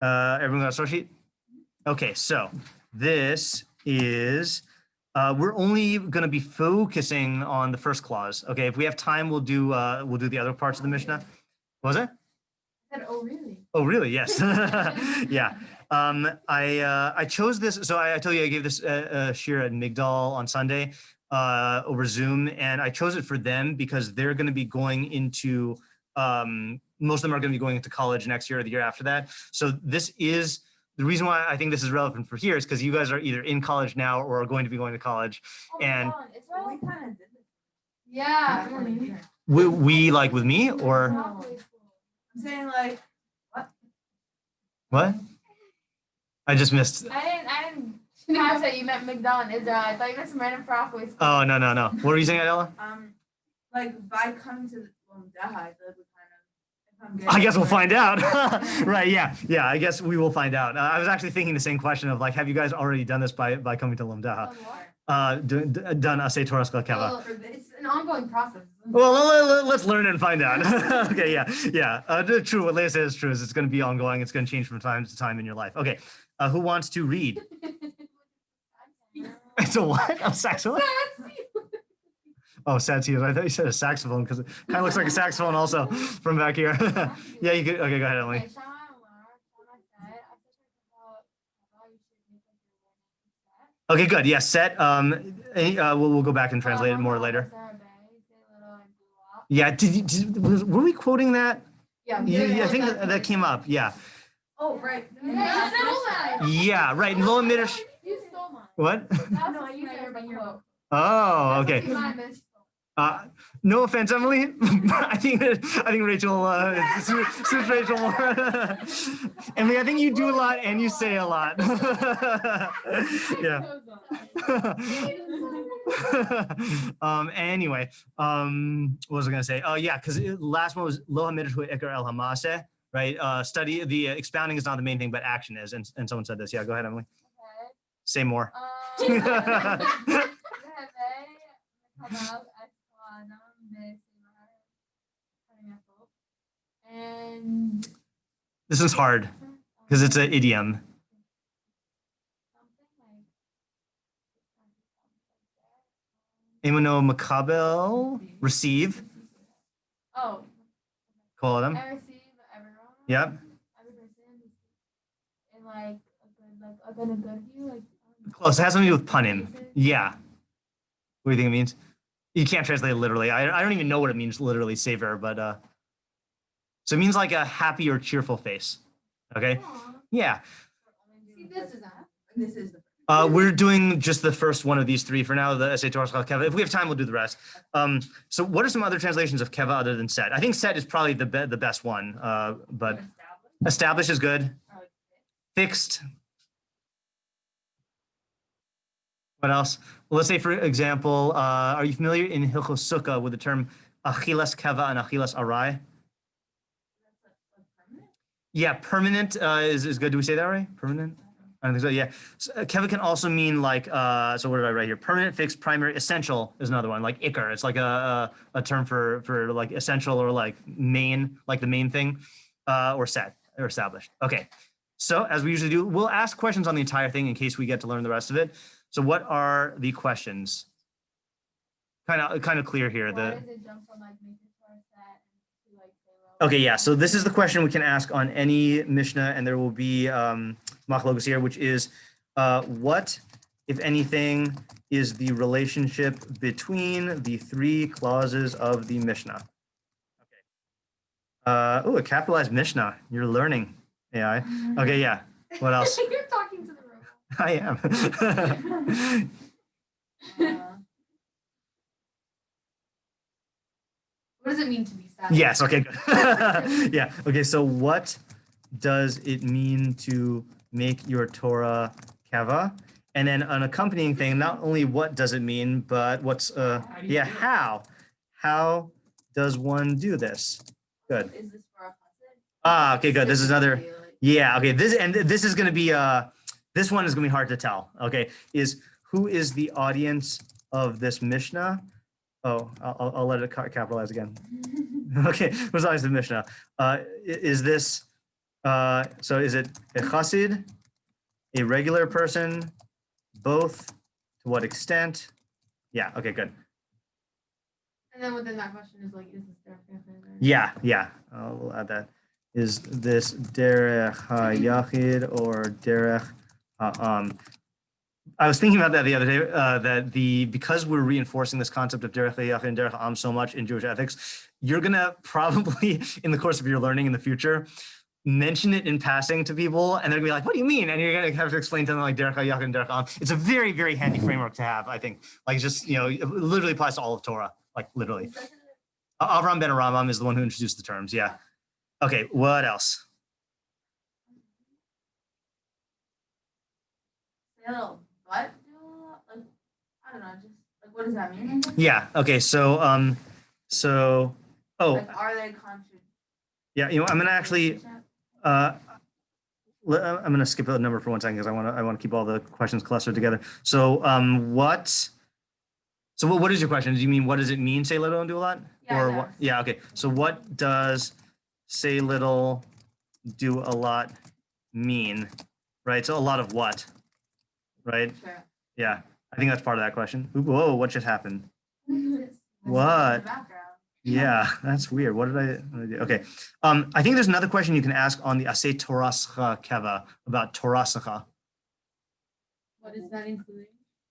Everyone got a source sheet? Okay, so this is, we're only going to be focusing on the first clause. Okay, if we have time, we'll do the other parts of the Mishnah. What was it? I said, oh, really? Oh, really? Yes. Yeah. I chose this. So I told you I gave this shir at Migdal on Sunday over Zoom, and I chose it for them because they're going to be going into, most of them are going to be going into college next year or the year after that. So this is the reason why I think this is relevant for here is because you guys are either in college now or are going to be going to college. Oh, and it's really kind of did this. Yeah. we like with me or I'm saying like what? I just missed. I didn't catch that you meant McDonald and Israel. I thought you meant some random broccoli. Oh no. What were you saying, Adela? Like by coming to Lomdeha, I feel like we kind of. I guess we'll find out. Right? Yeah. I guess we will find out. I was actually thinking the same question of like, have you guys already done this by coming to Lomdeha? Done Aseh Torasecha Keva. Well, it's an ongoing process. Well, let's learn and find out. Okay. Yeah. True. What Leah says is true. Is it's going to be ongoing. It's going to change from time to time in your life. Okay. Who wants to read? It's a what? A saxophone? Oh, saxophone. I thought you said a saxophone because it kind of looks like a saxophone also from back here. Yeah, you could. Okay, go ahead, Emily. Okay, good. Yeah, set. We'll go back and translate it more later. Yeah, were we quoting that? Yeah, I think that came up. Yeah. Oh, right. Yeah, right. You stole mine. What? No, you said your Oh, okay. No offense, Emily. I think Rachel suits Rachel more. Emily, I think you do a lot and you say a lot. Yeah. Anyway, what was I gonna say? Oh yeah, because last one was Lo Hamidrash Eker El Hamaseh, right? Study the expounding is not the main thing, but action is. And someone said this. Yeah, go ahead, Emily. Okay. Say more. And this is hard because it's an idiom. Anyone know makabel? Receive. Oh. Call them. I receive everyone. Yep. Every person in like a good view, like. Close. It has something to do with punim. Yeah. What do you think it means? You can't translate it literally. I don't even know what it means literally, savor, but so it means like a happy or cheerful face. Okay. Aww. Yeah. See, this is that. This is the. We're doing just the first one of these three for now, the Aseh Torasecha Keva. If we have time, we'll do the rest. So what are some other translations of Keva other than set? I think set is probably the best one, but established is good. Fixed. What else? Well, let's say, for example, are you familiar in Hilchos Sukkah with the term achilas keva and achilas arai? Yeah, permanent is good. Do we say that right? Permanent? I don't think so. Yeah. So, keva can also mean like, so what did I write here? Permanent, fixed, primary, essential is another one. Like ikar, it's like a term for like essential or like main, like the main thing, or set or established. Okay. So as we usually do, we'll ask questions on the entire thing in case we get to learn the rest of it. So what are the questions? Kind of clear here. Okay, yeah. So this is the question we can ask on any Mishnah, and there will be machlokes here, which is what, if anything, is the relationship between the three clauses of the Mishnah? Okay. Oh, a capitalized Mishnah. You're learning AI. Okay, yeah. What else? You're talking to the room. I am. What does it mean to be sad? Yes. Okay. Good. Yeah. Okay. So what does it mean to make your Torah keva? And then an accompanying thing, not only what does it mean, but what's how? How does one do this? Good. Is this for a Okay, good. This is another. Yeah. Okay. This is going to be this one is going to be hard to tell. Okay. Who is the audience of this Mishnah? Oh, I'll let it capitalize again. Okay. Who's the audience of the Mishnah? Is this So is it a chassid, a regular person, both, to what extent? Yeah, okay, good. And then within that question is like, is this derech yachid? Yeah. We'll add that. Is this derech hayachid or derech ha'am? I was thinking about that the other day, because we're reinforcing this concept of derech hayachid and derech ha'am so much in Jewish ethics, you're gonna probably, in the course of your learning in the future, mention it in passing to people, and they're gonna be like, "What do you mean?" And you're gonna have to explain to them like derech hayachid and derech ha'am. It's a very, very handy framework to have, I think. Like, just, it literally applies to all of Torah, like literally. Avram ben Rambam is the one who introduced the terms. Yeah. Okay. What else? Still, what? Like, I don't know. Just like, what does that mean? Yeah. Okay. So Like, are they contradictory? yeah. I'm gonna actually I'm gonna skip a number for 1 second because I want to keep all the questions clustered together. So what is your question? Do you mean what does it mean, say little and do a lot? Yeah, Or yes. what? Yeah. Okay. So what does say little, do a lot mean? Right. So a lot of what? Right. Sure. Yeah. I think that's part of that question. Ooh, whoa! What just happened? It's What? in the background. Yeah, that's weird. What did I do? Okay. I think there's another question you can ask on the Aseh Torasecha Keva about Torasecha. What is that including?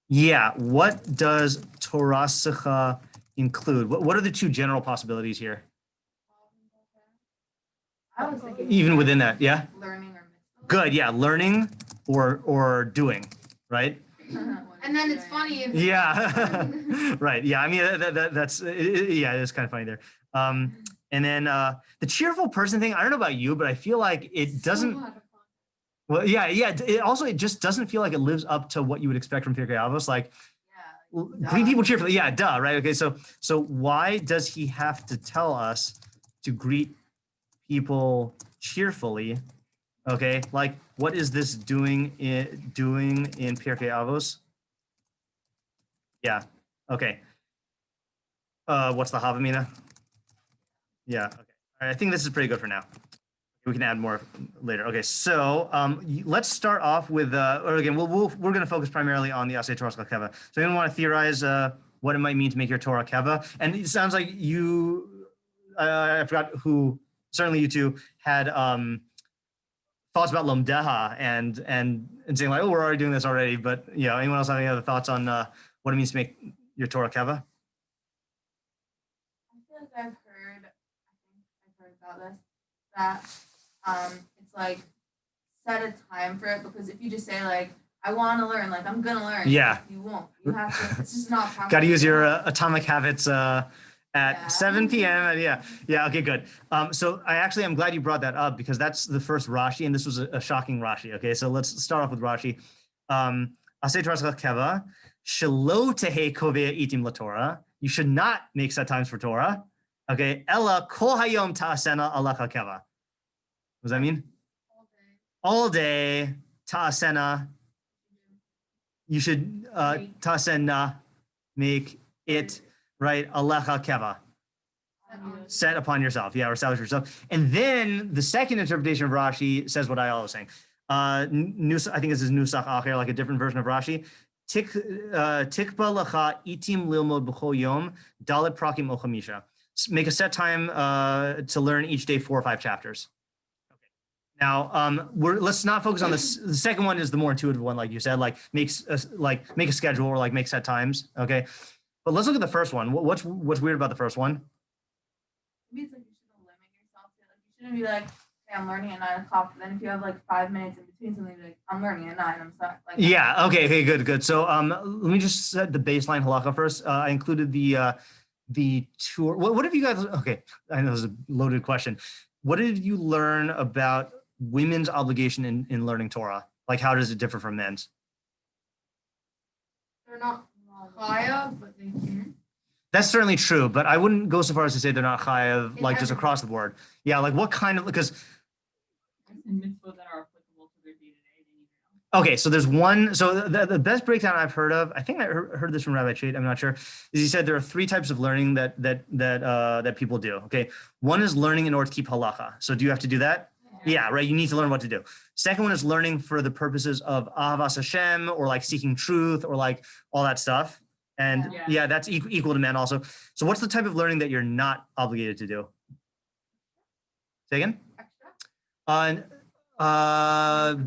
Yeah. What does Torasecha include? What are the two general possibilities here? I was thinking Even like, within that, yeah. learning or mitzvah. Good. Yeah. Learning or doing, right? And then it's funny if Yeah. Right. Yeah. I mean, that's yeah, it's kind of funny there. And then the cheerful person thing, I don't know about you, but I feel like it doesn't. Well, yeah. It just doesn't feel like it lives up to what you would expect from Pirkei Avos. Like, Yeah. greet people cheerfully. Yeah, duh, right? Okay, so why does he have to tell us to greet people cheerfully? Okay, like what is this doing in Pirkei Avos? Yeah. Okay. What's the Havamina? Yeah. Okay. All right, I think this is pretty good for now. We can add more later. Okay, so let's start off with, or again, we're going to focus primarily on the Aseh Torah Keva. So you want to theorize what it might mean to make your Torah Keva, and it sounds like you, I forgot who, certainly you two had thoughts about Lomdeha and saying like, oh, we're already doing this already. But anyone else have any other thoughts on what it means to make your Torah Keva? I feel like I've heard about this, that it's like set a time for it, because if you just say like, I want to learn, like I'm gonna learn, Yeah, you won't. You have to. It's just not possible. got to use your atomic habits at Yeah. 7 p.m. And yeah. Okay, good. So I'm glad you brought that up, because that's the first Rashi, and this was a shocking Rashi. Okay, so let's start off with Rashi. Aseh Torasecha Keva shelo tehei kovea itim laTorah. You should not make set times for Torah. Okay, ella kol hayom ta'asena alecha keva. What does that mean? All day ta'asena. You should ta'asena, make it, right, alecha keva. Set upon yourself, or establish yourself. And then the second interpretation of Rashi says what I was saying. I think this is Nusach Acher, like a different version of Rashi. Tikba lacha itim lilmod b'chol yom dalet prakim o chamisha. Make a set time to learn each day 4 or 5 chapters. Okay. Now, let's not focus on this. The second one is the more intuitive one, like you said, like make a schedule or like make set times. Okay, but let's look at the first one. What's weird about the first one? It means like you shouldn't limit yourself to, like, you shouldn't be like, hey, I'm learning at 9 o'clock. But then if you have like 5 minutes in between something, like I'm learning at 9. I'm sorry. Like, Yeah. Okay. Good. So let me just set the baseline halakha first. I included the tour. What have you guys? Okay, I know this is a loaded question. What did you learn about women's obligation in learning Torah? Like, how does it differ from men's? they're not chaya, but they can. That's certainly true, but I wouldn't go so far as to say they're not chayav, like just everything. across the board. Yeah, like what kind of, because And mitzvot that are applicable to their day-to-day, they need to know. okay, so there's one. So the best breakdown I've heard of, I think I heard this from Rabbi Chait, I'm not sure, is he said there are 3 types of learning that people do. Okay, one is learning in order to keep halacha. So do you have to do that? Yeah, right. You need to learn what to do. Second one is learning for the purposes of Avos Hashem, or like seeking truth, or like all that stuff. And yeah, that's equal to men also. So what's the type of learning that you're not obligated to do? Say again?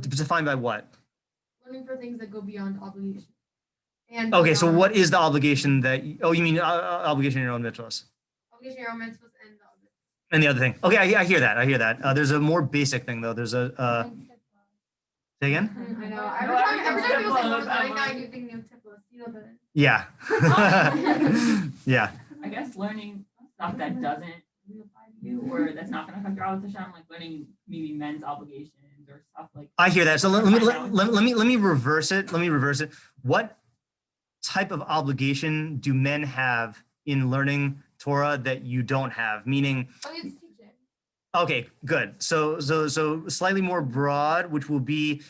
Defined by what? Learning for things that go beyond obligation. And Okay, so what is the obligation that, you mean obligation in your own mitzvahs? obligation your own mitzvahs and the other. And the other thing. Okay, I hear that. I hear that. There's a more basic thing though. There's a, say again? I know. Every time people say close, right now you're thinking of tipless. You know that. Yeah. Yeah. I guess learning stuff that doesn't really apply to you, or that's not going to affect your Avos Hashem, like learning maybe men's obligations or stuff like. I hear that. So let me reverse it. Let me reverse it. What type of obligation do men have in learning Torah that you don't have? Meaning, Oh, you have to teach it. okay, good. So slightly more broad, which will be,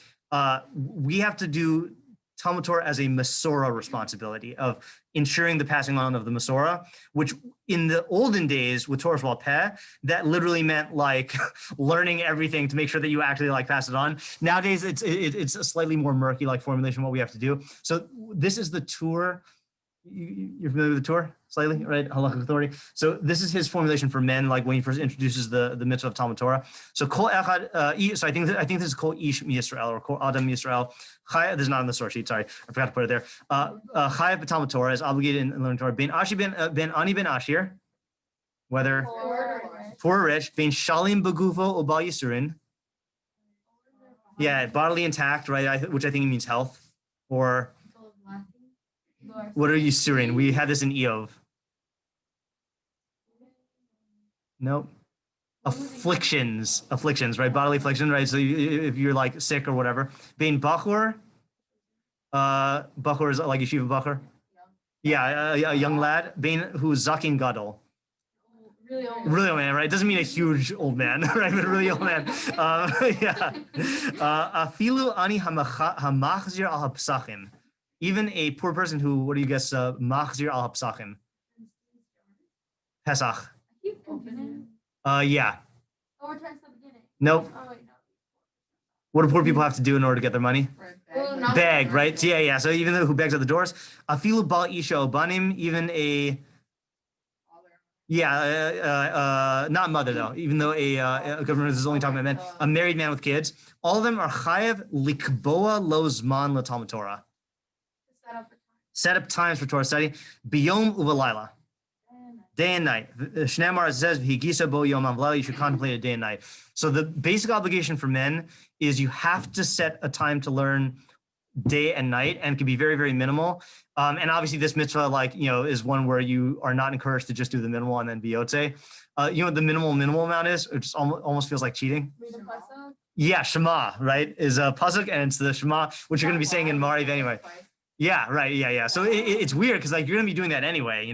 we have to do Talmud Torah as a Masorah responsibility of ensuring the passing on of the Masorah, which in the olden days with Torah Sheba'al Peh, that literally meant like learning everything to make sure that you actually like pass it on. Nowadays, it's a slightly more murky like formulation of what we have to do. So this is the tour. You're familiar with the tour slightly, right? Halachic authority. So this is his formulation for men, like when he first introduces the mitzvah of Talmud Torah. So kol echad. So I think this is kol ish miYisrael or kol adam miYisrael. This is not on the source sheet. Sorry, I forgot to put it there. Chayav b'Talmud Torah is obligated in learning Torah. Ben Ashi ben Ani ben Ashir, whether poor or rich. Ben Shalim begufo ubal Yisurin. Yeah, bodily intact, right? Which I think means health, or. What are you suing? We had this in Eov. Nope. Afflictions, right? Bodily affliction, right? So if you're like sick or whatever. Being Bachor, Bachor is like Yeshiva Bachor. Yeah, a young lad. Being who's Zakin Gadol. Really old man, right? Doesn't mean a huge old man, right? But a really old man. Yeah. Afilu ani hamachzir al hapsachim. Even a poor person who, what do you guess, machzir al hapsachim? Pesach. Yeah. Nope. What do poor people have to do in order to get their money? Beg, right? Yeah. So even though who begs at the doors, afilu bal isha obanim, even a, not mother though, even though a government is only talking about men, a married man with kids, all of them are chayav likboa lo zman l'Talmud Torah. Set up times for Torah study. Biyom uvalayla. Day and night. Shneimar says, "V'higisa bo yom v'layla." You should contemplate it day and night. So the basic obligation for men is you have to set a time to learn day and night, and it can be very, very minimal. And obviously, this mitzvah, is one where you are not encouraged to just do the minimal and then be yotze. You know what the minimal amount is? It just almost feels like cheating. Yeah, Shema, right? Is a pasuk, and it's the Shema, which you're going to be saying in Mariv anyway. Yeah, right. Yeah. So it's weird because like you're gonna be doing that anyway,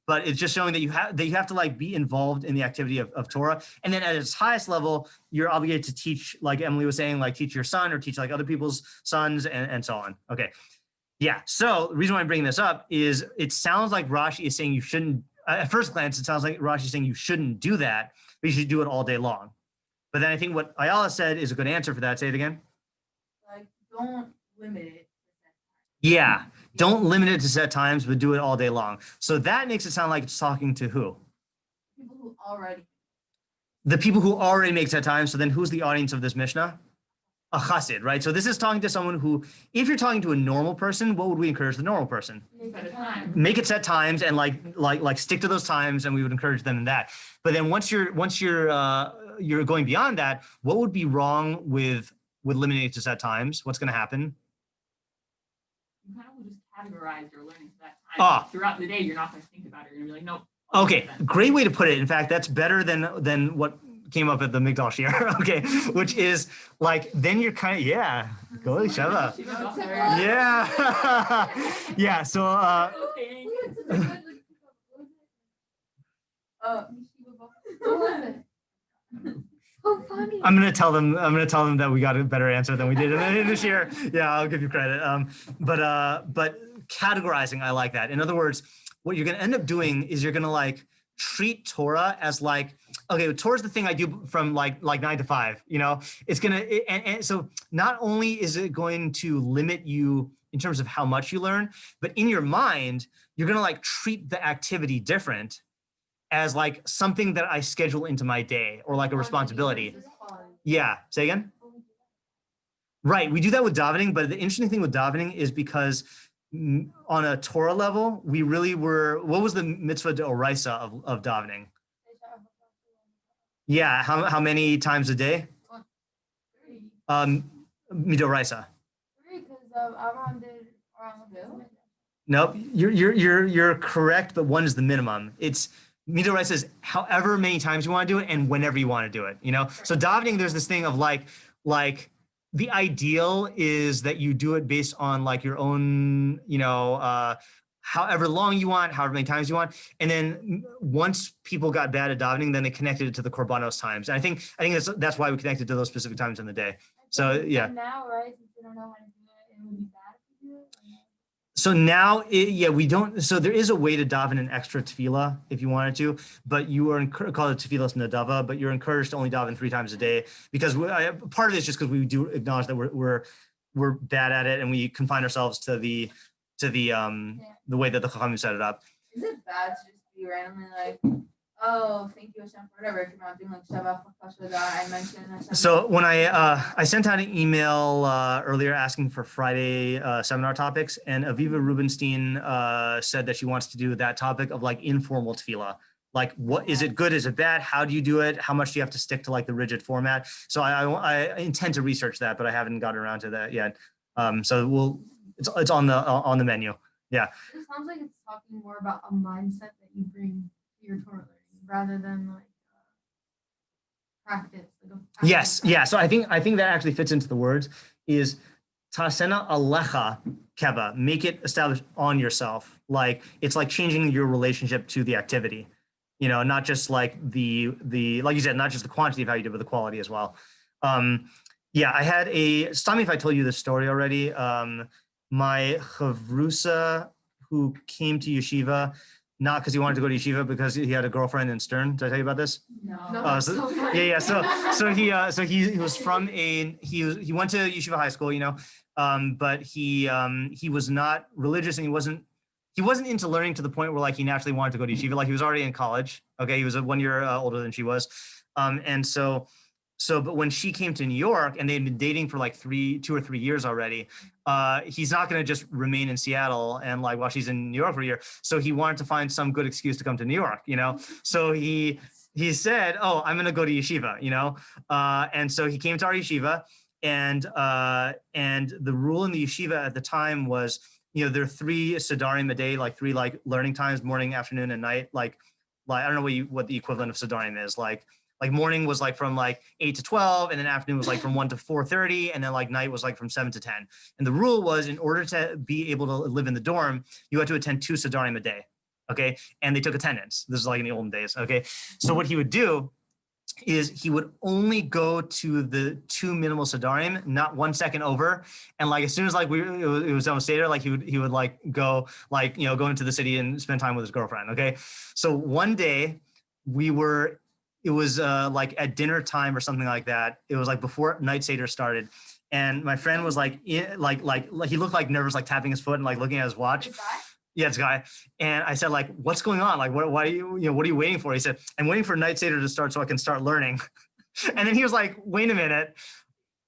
but it's just showing that you have to like be involved in the activity of Torah. And then at its highest level, you're obligated to teach, like Emily was saying, like teach your son or teach like other people's sons and so on. Okay. Yeah. So the reason why I'm bringing this up is it sounds like Rashi is saying you shouldn't, at first glance, it sounds like Rashi is saying you shouldn't do that, but you should do it all day long. But then I think what Ayala said is a good answer for that. Say it again. Like, don't limit it. Yeah, don't limit it to set times, but do it all day long. So that makes it sound like it's talking to who? People who already. The people who already make set times. So then who's the audience of this Mishnah? A chassid, right? So this is talking to someone who, if you're talking to a normal person, what would we encourage the normal person? Make it set times and like stick to those times, and we would encourage them in that. But then once you're going beyond that, what would be wrong with limiting it to set times? What's going to happen? You kind of will just categorize your learning to that time. Throughout the day, you're not going to think about it. You're going to be like, nope. Okay, great way to put it. In fact, that's better than what came up at the Migdal Shir. Okay, which is like, then you're kind of, go Sheva. Yeah. Yeah, so. So funny. I'm gonna tell them that we got a better answer than we did in this year. Yeah, I'll give you credit. But categorizing, I like that. In other words, what you're gonna end up doing is you're gonna like treat Torah as like okay, Torah's the thing I do from like 9 to 5, it's gonna, and so not only is it going to limit you in terms of how much you learn, but in your mind, you're gonna like treat the activity different as like something that I schedule into my day or like a responsibility. Yeah, say again? Right, we do that with davening, but the interesting thing with davening is because on a Torah level, we really were, what was the mitzvah d'oraisa of davening? Yeah, how many times a day? Midoraisa. 3, because Avram did Nope, you're correct, but 1 is the minimum. It's midoraisa is however many times you want to do it and whenever you want to do it. So davening, there's this thing of like the ideal is that you do it based on like your own, however long you want, however many times you want. And then once people got bad at davening, then they connected it to the korbanos times. And I think that's why we connected to those specific times in the day. So yeah. And now, right, since we don't know how to do it, it would be bad if we do it. Or no? So now, we don't. So there is a way to daven an extra tefillah if you wanted to, but you are called it tefillas nadava. But you're encouraged to only daven 3 times a day because part of it is just because we do acknowledge that we're bad at it and we confine ourselves to the way that the Chachamim set it up. Is it bad to just be randomly like, oh, thank you, Hashem, for whatever? If you're not doing like Shabbat, I mentioned Hashem. So when I sent out an email earlier asking for Friday seminar topics, and Aviva Rubenstein said that she wants to do that topic of like informal tefillah. Like, what is it good? Is it bad? How do you do it? How much do you have to stick to like the rigid format? So I intend to research that, but I haven't gotten around to that yet. So it's on the menu. Yeah. It sounds like it's talking more about a mindset that you bring to your Torah learning rather than like practice. Yes. Yeah. So I think that actually fits into the words is Tasena alecha Keva, make it established on yourself. Like it's like changing your relationship to the activity, not just like the like you said, not just the quantity of how you do, but the quality as well. Yeah, I had stop me if I told you this story already. My chavrusa who came to yeshiva, not because he wanted to go to yeshiva, because he had a girlfriend in Stern. Did I tell you about this? No. Yeah. So he was from he went to yeshiva high school, but he was not religious and he wasn't into learning to the point where like he naturally wanted to go to yeshiva. Like he was already in college. Okay, he was 1 year older than she was, and so but when she came to New York and they'd been dating for like 2 or 3 years already, he's not going to just remain in Seattle and like while she's in New York for a year. So he wanted to find some good excuse to come to New York, So he said, "Oh, I'm going to go to yeshiva," and so he came to our yeshiva, and the rule in the yeshiva at the time was, there are 3 Sidarim a day, like 3 like learning times, morning, afternoon, and night. Like I don't know what the equivalent of Sidarim is. Like morning was like from like 8 to 12, and then afternoon was like from 1 to 4:30, and then like night was like from 7 to 10. And the rule was, in order to be able to live in the dorm, you had to attend 2 Sidarim a day. Okay, and they took attendance. This is like in the olden days. Okay, so what he would do is he would only go to the 2 minimal Sidarim, not 1 second over. And like as soon as like it was almost Seder, like he would like go like go into the city and spend time with his girlfriend. Okay, so one day it was like at dinner time or something like that. It was like before night Seder started, and my friend was like like he looked like nervous, like tapping his foot and like looking at his watch. Yeah, it's a guy. And I said, like, what's going on? Like, why are you, what are you waiting for? He said, I'm waiting for night Seder to start so I can start learning. And then he was like, wait a minute.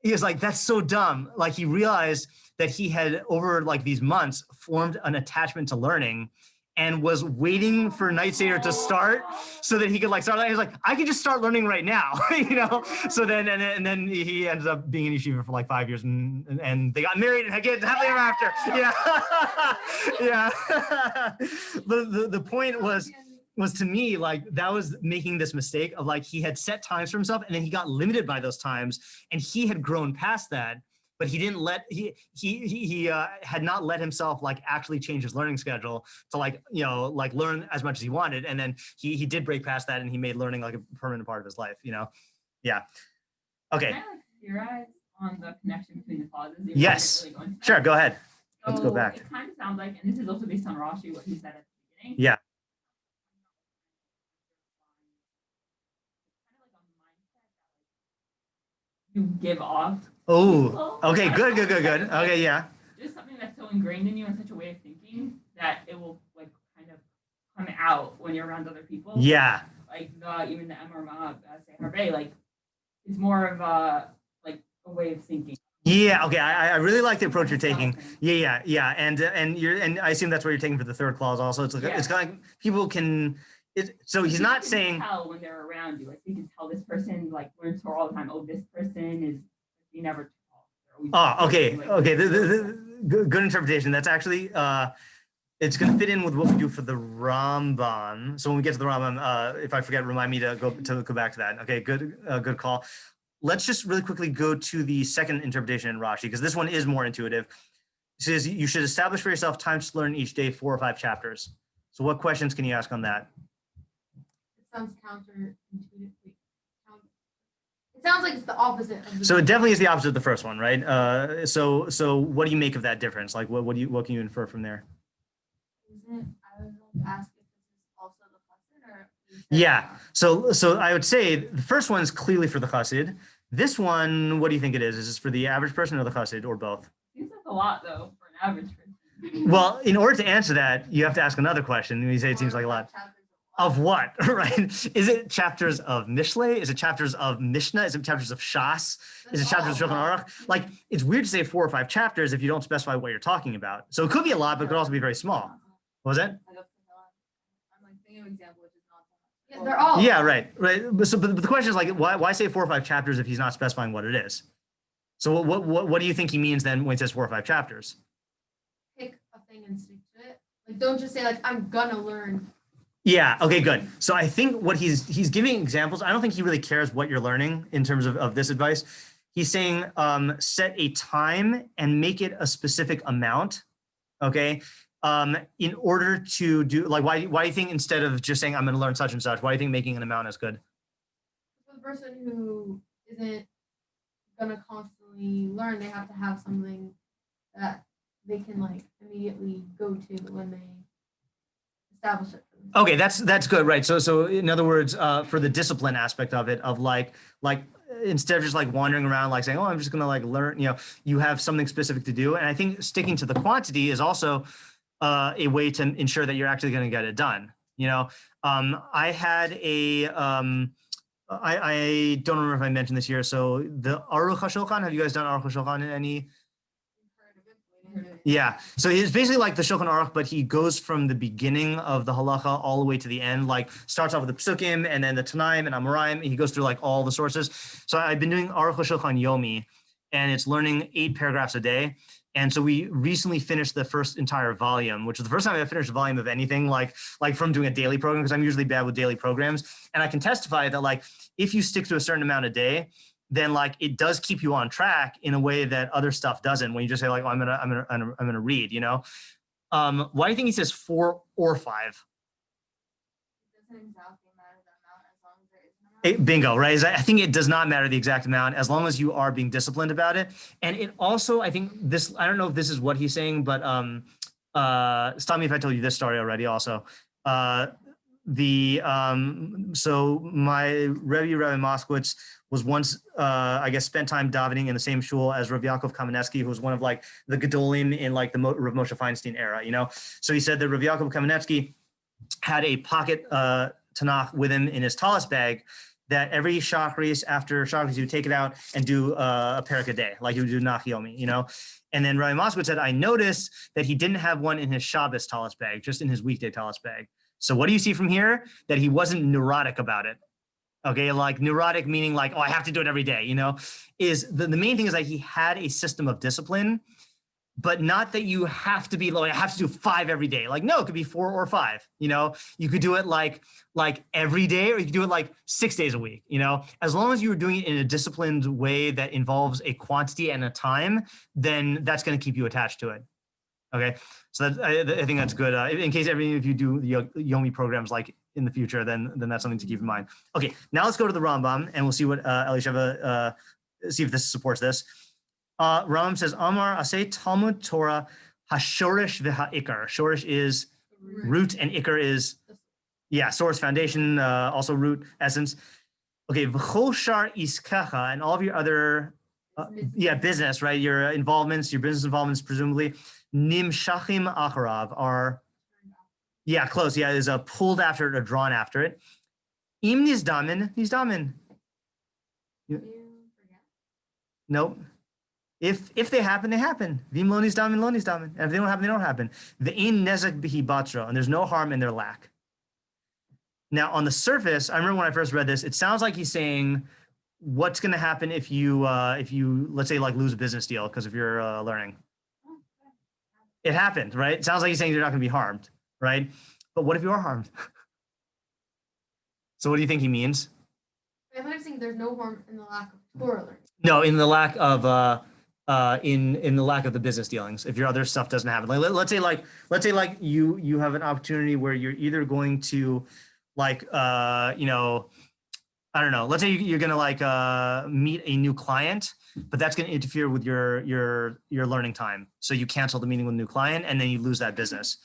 He was like, that's so dumb. Like he realized that he had over like these months formed an attachment to learning and was waiting for night Seder to start so that he could like start. He was like, I could just start learning right now, So then and then he ended up being in yeshiva for like 5 years, and they got married and had kids happily ever after. Yeah, yeah. The point was to me like that was making this mistake of like he had set times for himself and then he got limited by those times, and he had grown past that. But he didn't he had not let himself like actually change his learning schedule to like, like learn as much as he wanted. And then he did break past that and he made learning like a permanent part of his life, Yeah. Okay. Can I like theorize on the connection between the clauses? Yes. Really sure. Go ahead. So Let's go back. It kind of sounds like, and this is also based on Rashi, what he said at the beginning. Yeah. you give off. Oh, okay, I good. don't know. Okay, yeah. Just something that's so ingrained in you in such a way of thinking that it will like kind of come out when you're around other people. Yeah. Like even the MRMA, say Harvey, like it's more of a way of thinking. Yeah, okay. I really like the approach you're taking. Yeah. And I assume that's what you're taking for the third clause also. It's like it's kind of like people can so he's not saying tell when they're around you. Like you can tell this person like learns Torah all the time. Oh, this person is you never talk. Oh, okay. Good interpretation. That's actually it's going to fit in with what we do for the Rambam. So when we get to the Rambam, if I forget, remind me to go back to that. Okay, good call. Let's just really quickly go to the second interpretation in Rashi, because this one is more intuitive. It says you should establish for yourself times to learn each day 4 or 5 chapters. So what questions can you ask on that? It sounds counterintuitive. It sounds like it's the opposite of the So it definitely is the opposite of the first one, right? So what do you make of that difference? Like what can you infer from there? I was like ask if this is also the chassid or Yeah. So I would say the first one is clearly for the chassid. This one, what do you think it is? Is this for the average person or the chassid or both? Seems like a lot though for an average person. Well, in order to answer that, you have to ask another question. You say it seems like a lot. Of what, right? Is it chapters of Mishle? Is it chapters of Mishnah? Is it chapters of Shas? Is it chapters of Shulchan Aruch? Like, it's weird to say 4 or 5 chapters if you don't specify what you're talking about. So it could be a lot, but it could also be very small. What was that? I'm like thinking of an example which is not so much. Yeah, they're all. Yeah, right. But the question is like, why say 4 or 5 chapters if he's not specifying what it is? So what do you think he means then when he says 4 or 5 chapters? Pick a thing and stick to it. Like, don't just say like I'm gonna learn. Yeah. Okay, good. So I think what he's giving examples. I don't think he really cares what you're learning in terms of this advice. He's saying set a time and make it a specific amount. Okay. In order to do like why do you think instead of just saying I'm going to learn such and such, why do you think making an amount is good? For the person who isn't gonna constantly learn, they have to have something that they can like immediately go to when they establish it. Okay, that's good, right? So in other words, for the discipline aspect of it, of like instead of just like wandering around like saying, oh, I'm just gonna like learn, you have something specific to do. And I think sticking to the quantity is also a way to ensure that you're actually going to get it done. I had I don't remember if I mentioned this here. So the Aruch HaShulchan, have you guys done Aruch HaShulchan in any? Yeah, so it's basically like the Shulchan Aruch, but he goes from the beginning of the halacha all the way to the end, like starts off with the Psukim and then the Tanaim and Amoraim, and he goes through like all the sources. So I've been doing Aruch HaShulchan Yomi, and it's learning 8 paragraphs a day. And so we recently finished the first entire volume, which is the first time I finished a volume of anything like from doing a daily program, because I'm usually bad with daily programs. And I can testify that like if you stick to a certain amount a day, then like it does keep you on track in a way that other stuff doesn't. When you just say like, oh, I'm gonna read, why do you think he says 4 or 5? It doesn't exactly matter the amount as long as there is an amount. Bingo, right? I think it does not matter the exact amount as long as you are being disciplined about it. And it also, I think this, I don't know if this is what he's saying, but stop me if I told you this story already also. So my Rabbi Moskowitz was once, I guess, spent time davening in the same shul as Rav Yaakov Kamenetsky, who was one of like the Gedolim in like the Rav Moshe Feinstein era, So he said that Rav Yaakov Kamenetsky had a pocket Tanakh with him in his talis bag that every Shachris, after Shachris, he would take it out and do a parak a day, like he would do Nachyomi, And then Rabbi Moskowitz said, I noticed that he didn't have one in his Shabbos talis bag, just in his weekday talis bag. So what do you see from here? That he wasn't neurotic about it. Okay, like neurotic meaning like, oh, I have to do it every day, is the main thing is that he had a system of discipline, but not that you have to be like, I have to do 5 every day. Like, no, it could be 4 or 5, you could do it like every day, or you could do it like 6 days a week, as long as you were doing it in a disciplined way that involves a quantity and a time, then that's going to keep you attached to it. Okay, so I think that's good. In case if you do Yomi programs like in the future, then that's something to keep in mind. Okay, now let's go to the Rambam and we'll see what Elisheva, see if this supports this. Rambam says, Amar Aseh Talmud Torah Hashorish v'ha'ikar. Shorish is root and ikar is, source, foundation, also root, essence. Okay, v'chol shar iskecha, and all of your other business, right? Your involvements, your business involvements, presumably nimshachim acharav are close. Yeah, is pulled after it or drawn after it. Im nizdamin. Nope. If they happen, they happen. Vim lo nizdamin. And if they don't happen, they don't happen. Ve'in nezek bihi batra, and there's no harm in their lack. Now, on the surface, I remember when I first read this, it sounds like he's saying, what's going to happen if you let's say like lose a business deal because of your learning? It happened, right? It sounds like he's saying you're not going to be harmed, right? But what if you are harmed? So what do you think he means? I thought he was saying there's no harm in the lack of Torah learning. No, in the lack of in the lack of the business dealings. If your other stuff doesn't happen, like let's say you have an opportunity where you're either going to like I don't know. Let's say you're gonna like meet a new client, but that's gonna interfere with your learning time. So you cancel the meeting with a new client, and then you lose that business.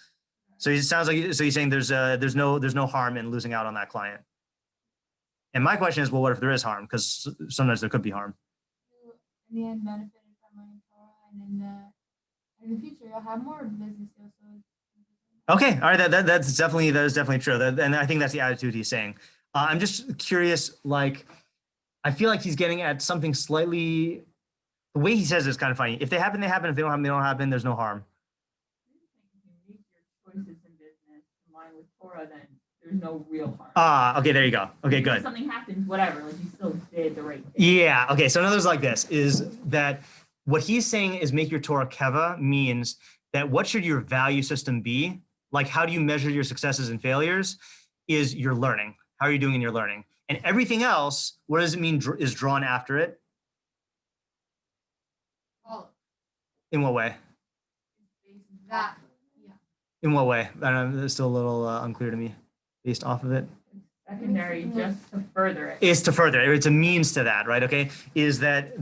So it sounds like you're saying there's no harm in losing out on that client. And my question is, well, what if there is harm? Because sometimes there could be harm. In the end, benefited from learning Torah, and in the future, you'll have more business deals. Okay, all right, that is definitely true, and I think that's the attitude he's saying. I'm just curious, like, I feel like he's getting at something slightly. The way he says it is kind of funny. If they happen, they happen. If they don't happen, they don't happen. There's no harm. If you make your choices in business in line with Torah, then there's no real harm. Okay, there you go. Okay, good. If something happens, whatever, like you still did the right thing. Yeah, okay, so in other words like this, is that what he's saying is make your Torah Keva means that what should your value system be? Like, how do you measure your successes and failures? Is your learning. How are you doing in your learning? And everything else, what does it mean is drawn after it? All In what way? that, In what way? I don't know, it's still a little unclear to me based off of it. Secondary, just to further it. Is to further it. It's a means to that, right? Okay. Is that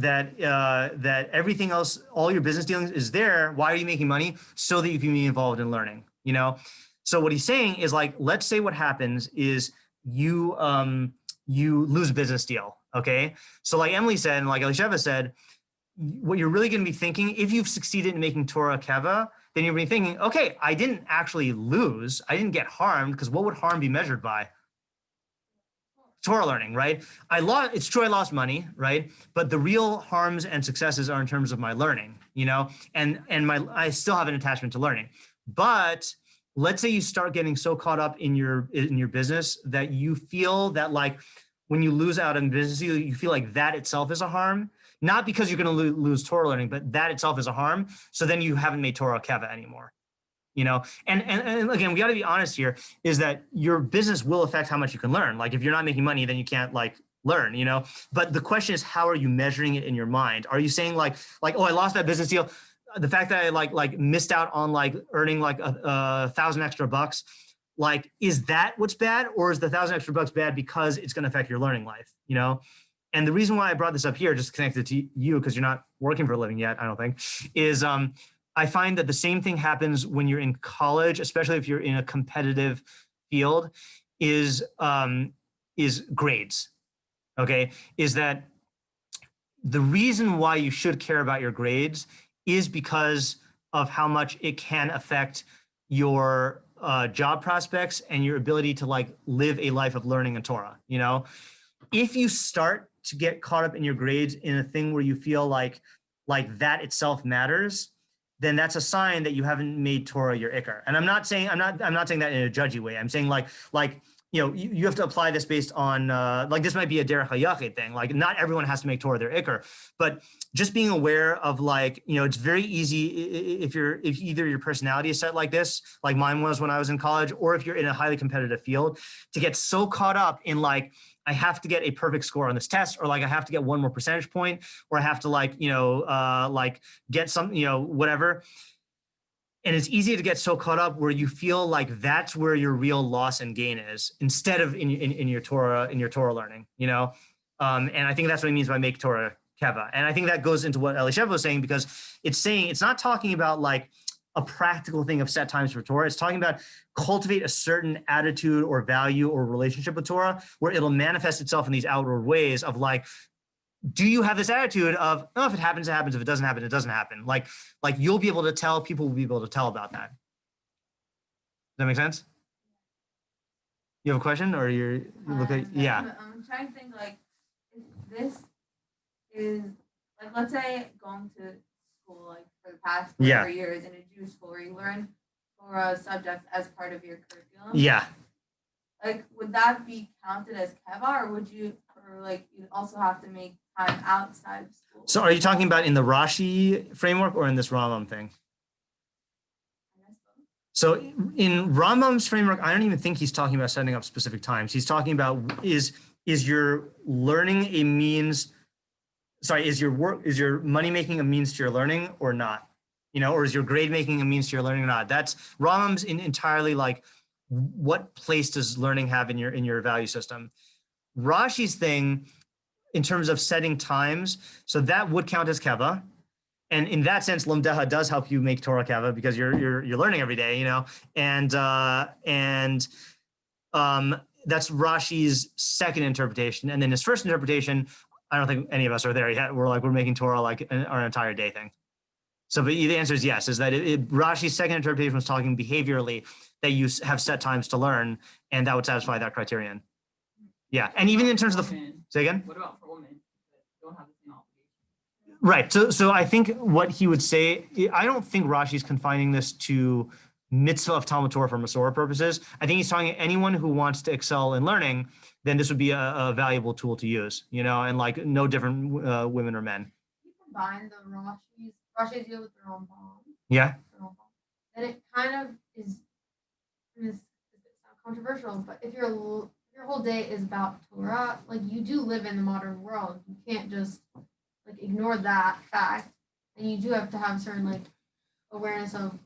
everything else, all your business dealings is there. Why are you making money? So that you can be involved in learning, you know? So what he's saying is like, let's say what happens is you lose a business deal. Okay. So like Emily said, and like Elisheva said, what you're really going to be thinking, if you've succeeded in making Torah Keva, then you're going to be thinking, okay, I didn't actually lose. I didn't get harmed, because what would harm be measured by? Torah learning, right? It's true I lost money, right? But the real harms and successes are in terms of my learning, you know, and I still have an attachment to learning. But let's say you start getting so caught up in your business that you feel that like when you lose out in business, you feel like that itself is a harm, not because you're going to lose Torah learning, but that itself is a harm. So then you haven't made Torah Keva anymore. You know, and again, we got to be honest here, is that your business will affect how much you can learn. Like if you're not making money, then you can't like learn, you know, but the question is, how are you measuring it in your mind? Are you saying like, oh, I lost that business deal. The fact that I like missed out on like earning like $1,000 extra bucks, like, is that what's bad? Or is the $1,000 extra bucks bad because it's going to affect your learning life, you know? And the reason why I brought this up here, just connected to you, because you're not working for a living yet, I don't think, is I find that the same thing happens when you're in college, especially if you're in a competitive field, is grades, okay? Is that the reason why you should care about your grades is because of how much it can affect your job prospects and your ability to like live a life of learning and Torah, you know? If you start to get caught up in your grades in a thing where you feel like that itself matters, then that's a sign that you haven't made Torah your ikar. And I'm not saying that in a judgy way. I'm saying like you know, you have to apply this based on like this might be a derech hayachid thing. Like not everyone has to make Torah their ikar, but just being aware of like, you know, it's very easy if either your personality is set like this, like mine was when I was in college, or if you're in a highly competitive field, to get so caught up in like, I have to get a perfect score on this test, or like I have to get one more percentage point, or I have to like, you know, like get some, you know, whatever. And it's easy to get so caught up where you feel like that's where your real loss and gain is, instead of in your Torah learning, you know. And I think that's what he means by make Torah Keva. And I think that goes into what Elisheva was saying, because it's saying, it's not talking about like a practical thing of set times for Torah. It's talking about cultivate a certain attitude or value or relationship with Torah where it'll manifest itself in these outward ways of like, do you have this attitude of, oh, if it happens, it happens. If it doesn't happen, it doesn't happen. Like you'll be able to tell, people will be able to tell about that. Does that make sense? You have a question or you look like, yeah. I'm trying to think like, if this is like, let's say going to school like for the past 4 years in a Jewish school where you learn Torah subjects as part of your curriculum. Yeah. Like, would that be counted as Keva, or would you, or like you also have to make time outside of school? So are you talking about in the Rashi framework or in this Rambam thing? So in Rambam's framework, I don't even think he's talking about setting up specific times. He's talking about is your learning a means, sorry, is your money making a means to your learning or not? You know, or is your grade making a means to your learning or not? That's Rambam's entirely like, what place does learning have in your value system? Rashi's thing in terms of setting times, so that would count as Keva. And in that sense, Lomdeha does help you make Torah Keva because you're learning every day, you know, and that's Rashi's second interpretation. And then his first interpretation, I don't think any of us are there yet. We're making Torah like our entire day thing. So, but the answer is yes, is that Rashi's second interpretation was talking behaviorally that you have set times to learn, and that would satisfy that criterion. Yeah, and even in terms of the, say again? What about for women that don't have the same obligation? Right, so I think what he would say, I don't think Rashi's confining this to mitzvah of Talmud Torah for Masorah purposes. I think he's talking to anyone who wants to excel in learning, then this would be a valuable tool to use, you know, and like no different women or men. You combine the Rashi's deal with the Rambam. Yeah. Then it kind of is, it's not controversial, but if your whole day is about Torah, like you do live in the modern world. You can't just like ignore that fact. And you do have to have certain like awareness of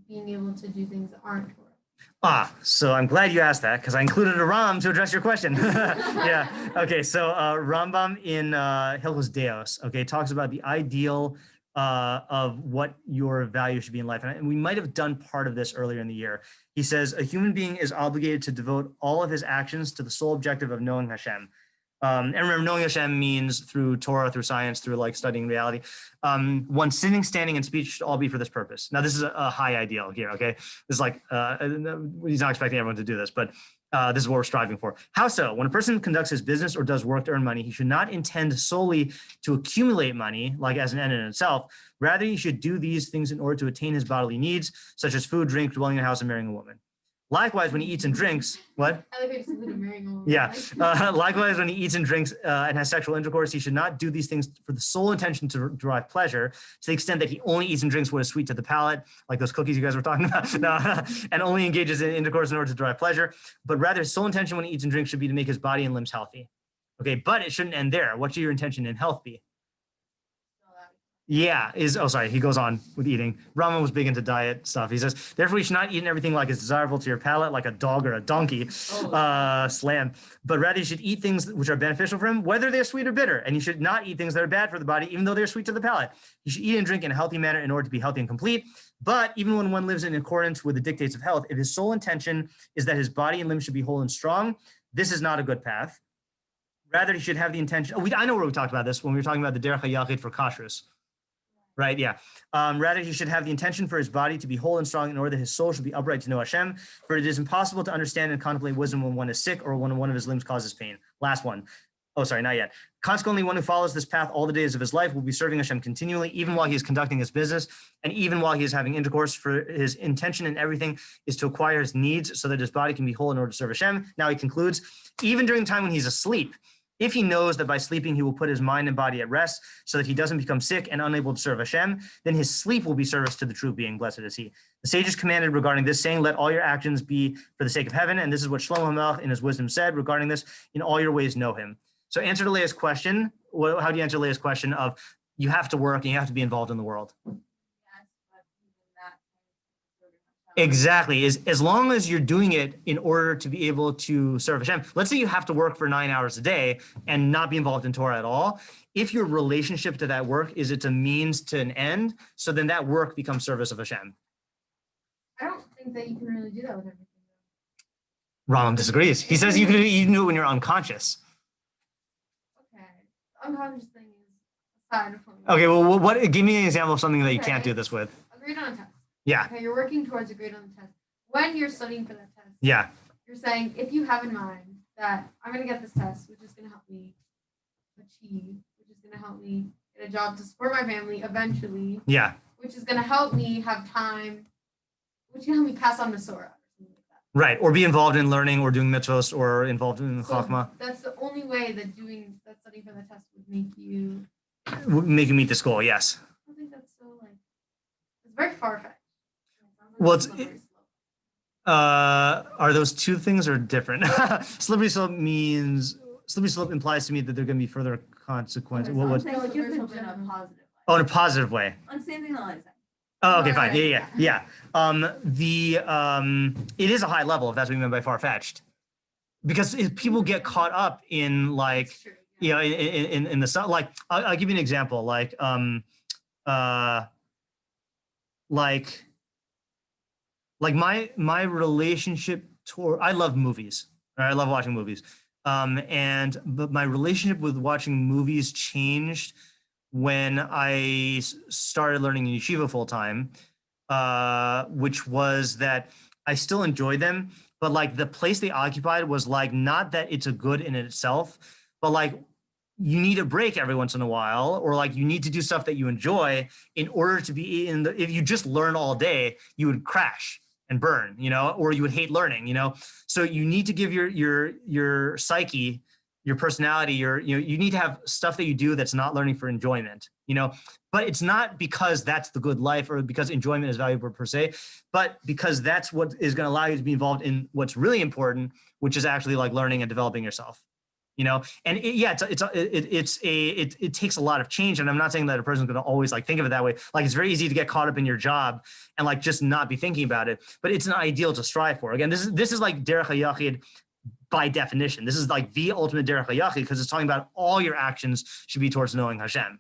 being able to do things that aren't Torah. So I'm glad you asked that because I included a Ram to address your question. Yeah. Okay. So Rambam in Hilchos Deos, okay, talks about the ideal of what your value should be in life. And we might have done part of this earlier in the year. He says a human being is obligated to devote all of his actions to the sole objective of knowing Hashem. And remember, knowing Hashem means through Torah, through science, through like studying reality. One's sitting, standing, and speech should all be for this purpose. Now, this is a high ideal here, okay? This is like, he's not expecting everyone to do this, but this is what we're striving for. How so? When a person conducts his business or does work to earn money, he should not intend solely to accumulate money, like as an end in itself. Rather, he should do these things in order to attain his bodily needs, such as food, drink, dwelling in a house, and marrying a woman. Likewise, when he eats and drinks, what? I like how you said marrying a woman. Yeah. Likewise, when he eats and drinks and has sexual intercourse, he should not do these things for the sole intention to derive pleasure, to the extent that he only eats and drinks what is sweet to the palate, like those cookies you guys were talking about, and only engages in intercourse in order to derive pleasure. But rather, his sole intention when he eats and drinks should be to make his body and limbs healthy. Okay, but it shouldn't end there. What should your intention in health be? Yeah, he goes on with eating. Rama was big into diet stuff. He says, therefore, you should not eat in everything like is desirable to your palate, like a dog or a donkey, slam. But rather, you should eat things which are beneficial for him, whether they're sweet or bitter. And you should not eat things that are bad for the body, even though they're sweet to the palate. You should eat and drink in a healthy manner in order to be healthy and complete. But even when one lives in accordance with the dictates of health, if his sole intention is that his body and limbs should be whole and strong, this is not a good path. Rather, he should have the intention. I know where we talked about this when we were talking about the derech hayachid for kashrus. Right, yeah. Rather, he should have the intention for his body to be whole and strong in order that his soul should be upright to know Hashem. For it is impossible to understand and contemplate wisdom when one is sick or when one of his limbs causes pain. Last one. Oh, sorry, not yet. Consequently, one who follows this path all the days of his life will be serving Hashem continually, even while he is conducting his business and even while he is having intercourse. For his intention in everything is to acquire his needs so that his body can be whole in order to serve Hashem. Now he concludes, even during the time when he's asleep, if he knows that by sleeping he will put his mind and body at rest so that he doesn't become sick and unable to serve Hashem, then his sleep will be service to the true being, blessed is he. The sages commanded regarding this, saying, let all your actions be for the sake of heaven. And this is what Shlomo HaMelech in his wisdom said regarding this, in all your ways know him. So answer to Leah's question, how do you answer Leah's question of you have to work and you have to be involved in the world? Yes, but even that Exactly. Is as long as you're doing it in order to be able to serve Hashem. Let's say you have to work for 9 hours a day and not be involved in Torah at all. If your relationship to that work is it's a means to an end, so then that work becomes service of Hashem. I don't think that you can really do that with everything. Rambam disagrees. He says you can do it when you're unconscious. Okay, the unconscious thing is aside from. Okay, well, what? Give me an example of something that you Okay. can't do this with. A grade on a test. Yeah, Okay, you're working towards a grade on the test. When you're studying for that test, yeah, you're saying if you have in mind that I'm gonna get this test, which is gonna help me achieve, which is gonna help me get a job to support my family eventually, yeah. which is gonna help me have time, which can help me pass on the Torah. Right, or be involved in learning or doing mitzvos or involved in the chachma. That's the only way that studying for the test would make you. Make you meet this goal, yes. I don't think that's so like. It's very far fetched. Well, are those two things or different? Slippery slope implies to me that there are going to be further consequences. Okay, so What I'm was? saying like you're in a positive way. Oh, in a positive way. On same thing that I said. Oh, okay, fine. Right. Yeah. It is a high level if that's what you meant by far fetched, because if people get caught up in like, It's true, you know, in the sun. Like, I'll give you an example. Like my relationship toward, I love movies. Right? I love watching movies. But my relationship with watching movies changed when I started learning in yeshiva full time, which was that I still enjoyed them, but like the place they occupied was like, not that it's a good in itself, but like you need a break every once in a while, or like you need to do stuff that you enjoy in order to be in the, if you just learn all day, you would crash and burn, you know, or you would hate learning, you know? So you need to give your psyche, your personality, you need to have stuff that you do that's not learning for enjoyment, you know, but it's not because that's the good life or because enjoyment is valuable per se, but because that's what is going to allow you to be involved in what's really important, which is actually like learning and developing yourself, you know? And it takes a lot of change. And I'm not saying that a person's going to always like think of it that way. Like it's very easy to get caught up in your job and like just not be thinking about it, but it's an ideal to strive for. Again, this is like derech hayachid by definition. This is like the ultimate derech hayachid because it's talking about all your actions should be towards knowing Hashem,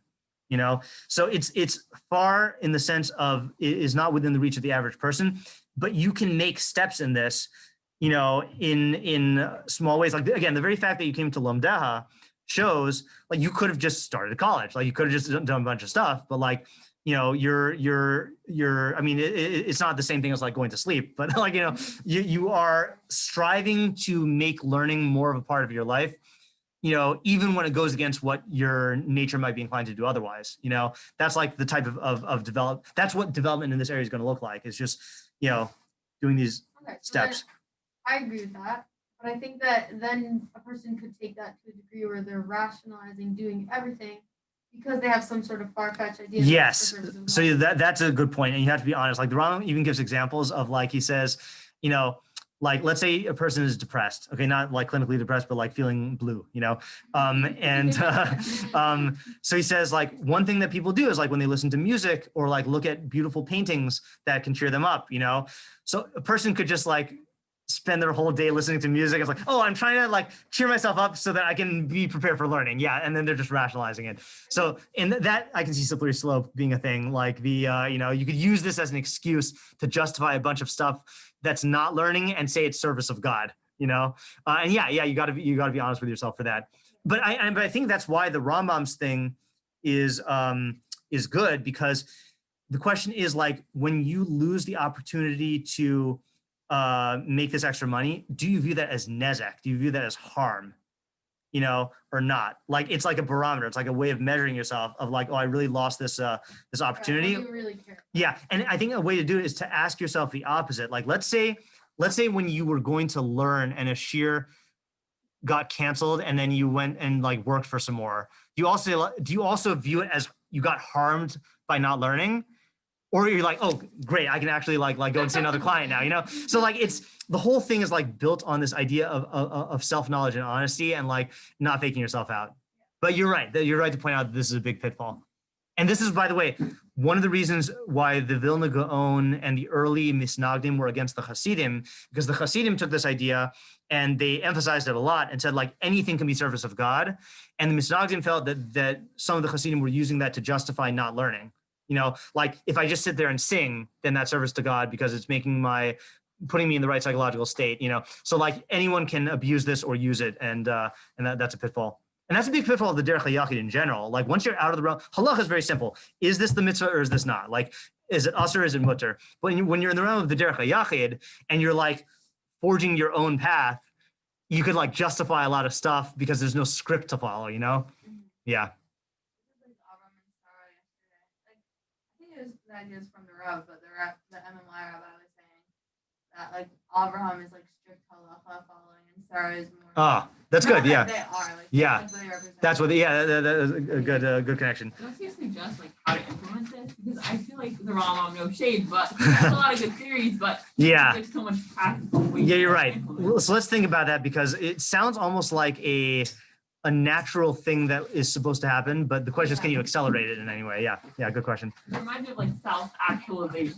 you know? So it's far in the sense of it is not within the reach of the average person, but you can make steps in this, you know, in small ways. Like again, the very fact that you came to Lomdeha shows like you could have just started college, like you could have just done a bunch of stuff, but like, you know, I mean, it's not the same thing as like going to sleep, but like, you know, you are striving to make learning more of a part of your life, you know, even when it goes against what your nature might be inclined to do otherwise, you know, that's like the type of develop, that's what development in this area is going to look like. It's just, you know, doing these steps. I agree with that. But I think that then a person could take that to a degree where they're rationalizing doing everything because they have some sort of far-fetched idea. Yes. So that's a good point. And you have to be honest. Like the Rambam even gives examples of like, he says, you know, like, let's say a person is depressed. Okay. Not like clinically depressed, but like feeling blue, you know? So he says like, one thing that people do is like when they listen to music or like look at beautiful paintings that can cheer them up, you know? So a person could just like spend their whole day listening to music. It's like, oh, I'm trying to like cheer myself up so that I can be prepared for learning. Yeah. And then they're just rationalizing it. So in that, I can see slippery slope being a thing. Like the, you know, you could use this as an excuse to justify a bunch of stuff that's not learning and say it's service of God, you know? And you gotta be honest with yourself for that. But I think that's why the Rambam's thing is good, because the question is like, when you lose the opportunity to make this extra money, do you view that as nezek? Do you view that as harm, you know, or not? Like, it's like a barometer. It's like a way of measuring yourself of like, oh, I really lost this opportunity. Right, you really care. Yeah. And I think a way to do it is to ask yourself the opposite. Like, let's say when you were going to learn and a shear got canceled and then you went and like worked for some more, do you also view it as you got harmed by not learning? Or you're like, oh, great, I can actually like go and see another client now, you know? So like it's, the whole thing is like built on this idea of self-knowledge and honesty and like not faking yourself out. But you're right to point out that this is a big pitfall. And this is, by the way, one of the reasons why the Vilna Gaon and the early Misnagdim were against the Hasidim, because the Hasidim took this idea and they emphasized it a lot and said, like, anything can be service of God. And the Misnagdim felt that some of the Hasidim were using that to justify not learning. You know, like, if I just sit there and sing, then that's service to God because it's putting me in the right psychological state, you know. So, like, anyone can abuse this or use it, and that's a pitfall. And that's a big pitfall of the Derech HaYachid in general. Like, once you're out of the realm, halacha is very simple. Is this the mitzvah or is this not? Like, is it us or is it mutter? But when you're in the realm of the Derech HaYachid and you're like forging your own path, you could like justify a lot of stuff because there's no script to follow, you know? Yeah. This is like Avram and Sarah yesterday. Like, I think it was the ideas from the Rav, but the MMI rabbi was saying that like Avraham is like strict halacha following and Sarah is more. Ah, that's good. Not Yeah. that they are, like, Yeah. like they represent. That's what. Yeah, that is a good connection. Don't you suggest like how to implement this? Because I feel like the Rambam, no shade, but he has a lot of good theories, but Yeah. there's so much practical ways Yeah, you're to right. implement it. So let's think about that because it sounds almost like a natural thing that is supposed to happen, but the question is, can you accelerate it in any way? Yeah. Yeah. Good question. It reminds me of like self-actualization.